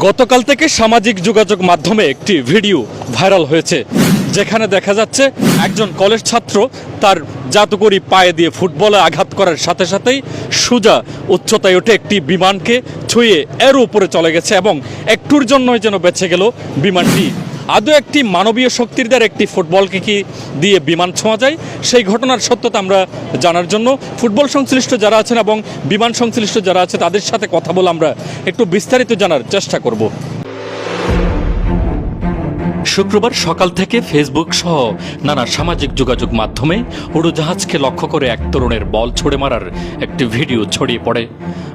গতকাল থেকে সামাজিক যোগাযোগ মাধ্যমে একটি ভিডিও ভাইরাল হয়েছে, যেখানে দেখা যাচ্ছে একজন কলেজ ছাত্র তার জাদুকরি পায়ে দিয়ে ফুটবলে আঘাত করার সাথে সাথেই সোজা উচ্চতায় উঠে একটি বিমানকে ছুঁয়ে এর উপরে চলে গেছে এবং একটুর জন্যই যেন বেঁচে গেল বিমানটি। আদৌ একটি মানবীয় শক্তির দ্বারা একটি ফুটবলকে কি দিয়ে বিমান ছোঁয়া যায়? সেই ঘটনার সত্যতা আমরা জানার জন্য ফুটবল সংশ্লিষ্ট যারা আছেন এবং বিমান সংশ্লিষ্ট যারা আছে তাদের সাথে কথা বলে আমরা একটু বিস্তারিত জানার চেষ্টা করব। শুক্রবার সকাল থেকে ফেসবুক সহ নানা সামাজিক যোগাযোগ মাধ্যমে উড়োজাহাজকে লক্ষ্য করে এক তরুণের বল ছুড়ে মারার একটি ভিডিও ছড়িয়ে পড়ে।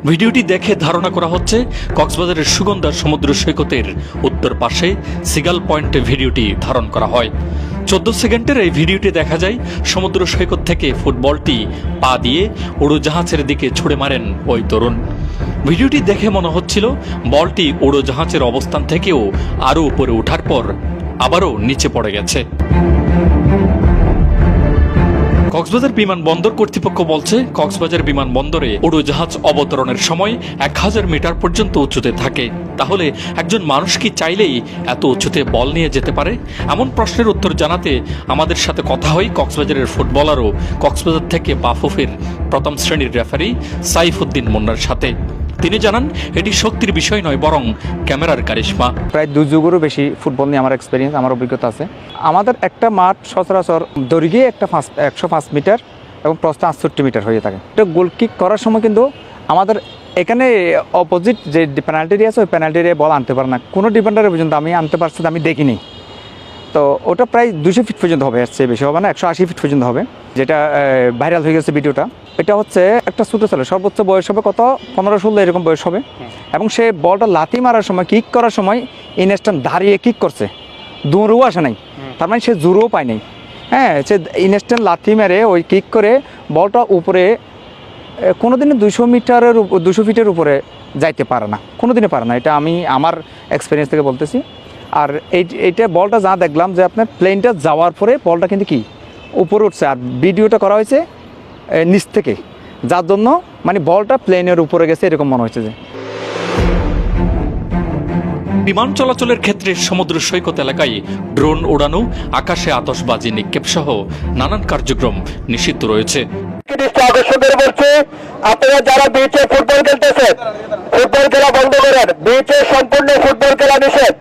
ভিডিওটি দেখে ধারণা করা হচ্ছে কক্সবাজারের সুগন্ধা সমুদ্র সৈকতের উত্তর পাশে সিগাল পয়েন্টে ভিডিওটি ধারণ করা হয়। 14 সেকেন্ডের এই ভিডিওটি দেখা যায় সমুদ্র সৈকত থেকে ফুটবলটি পা দিয়ে উড়োজাহাজের দিকে ছুড়ে মারেন ওই তরুণ। ভিডিওটি দেখে মনে হচ্ছিল বলটি উড়োজাহাজের অবস্থান থেকেও আরও উপরে ওঠার পর আবারও নিচে পড়ে গেছে। কক্সবাজার বিমানবন্দর কর্তৃপক্ষ বলছে, কক্সবাজার বিমানবন্দরে উড়োজাহাজ অবতরণের সময় 1000 মিটার পর্যন্ত উঁচুতে থাকে। তাহলে একজন মানুষ কি চাইলেই এত উঁচুতে বল নিয়ে যেতে পারে? এমন প্রশ্নের উত্তর জানাতে আমাদের সাথে কথা হয় কক্সবাজারের ফুটবলার ও কক্সবাজার থেকে বাফুফের প্রথম শ্রেণীর রেফারি সাইফুদ্দিন মুন্নার সাথে। তিনি জানান, এটি শক্তির বিষয় নয়, বরং ক্যামেরার কারিশমা। প্রায় 2 যুগেরও বেশি ফুটবল নিয়ে আমার এক্সপিরিয়েন্স, আমার অভিজ্ঞতা আছে। আমাদের একটা মাঠ সচরাচর দৈর্ঘ্যে 105 মিটার এবং প্রস্থ 68 মিটার হয়ে থাকে। এটা গোল কিক করার সময় কিন্তু আমাদের এখানে অপোজিট যে পেনাল্টি এরিয়া আছে ওই পেনাল্টি এরিয়ায় বল আনতে পারে না। কোনো ডিফেন্ডারের পর্যন্ত আমি আনতে পারছি, আমি দেখিনি। তো ওটা প্রায় 200 ফিট পর্যন্ত হবে, আসছে বেশি হবে না, 180 ফিট পর্যন্ত হবে, যেটা ভাইরাল হয়ে গেছে ভিডিওটা। এটা হচ্ছে একটা ছোটো ছেলে, সর্বোচ্চ বয়স হবে কত 15-16 এরকম বয়স হবে, এবং সে বলটা লাথি মারার সময় কিক করার সময় ইনস্ট্যান্ট দাঁড়িয়ে কিক করছে, দৌড়ও আসে নাই, তার মানে সে জোরও পায় নাই। হ্যাঁ, সে ইনস্ট্যান্ট লাথি মেরে ওই কিক করে বলটা উপরে কোনোদিনও 200 ফিটের উপরে যাইতে পারে না, কোনোদিনও পারে না। এটা আমি আমার এক্সপিরিয়েন্স থেকে বলতেছি। আর এইটা বলটা যা দেখলাম যে আপনার প্লেনটা যাওয়ার পরে বলটা কিন্তু কি উপরে উঠছে, আর ভিডিওটা করা হয়েছে নিচ থেকে, যার জন্য মানে বলটা প্লেনের উপরে গেছে এরকম মনে হচ্ছে। যে বিমান চলাচলের ক্ষেত্রে সমুদ্র সৈকত এলাকায় ড্রোন ওড়ানো, আকাশে আতশবাজি নিক্ষেপ সহ নানান কার্যক্রম নিষিদ্ধ রয়েছে। আপনারা যারা বিচে ফুটবল খেলতেছেন, ফুটবল খেলা বন্ধ করেন। বিচে সম্পূর্ণ ফুটবল খেলা নিষেধ।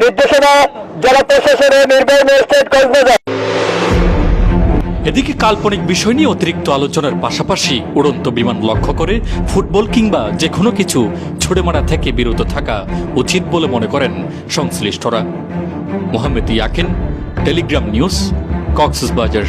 নির্দেশনা জেলা প্রশাসনের নির্বাহী ম্যাজিস্ট্রেট কক্সবাজার। এদিকে কাল্পনিক বিষয় নিয়ে অতিরিক্ত আলোচনার পাশাপাশি উড়ন্ত বিমান লক্ষ্য করে ফুটবল কিংবা যে কোনো কিছু ছুড়ে মারা থেকে বিরত থাকা উচিত বলে মনে করেন সংশ্লিষ্টরা। মোহাম্মদ ইয়াকিন, টেলিগ্রাম নিউজ, কক্সবাজার।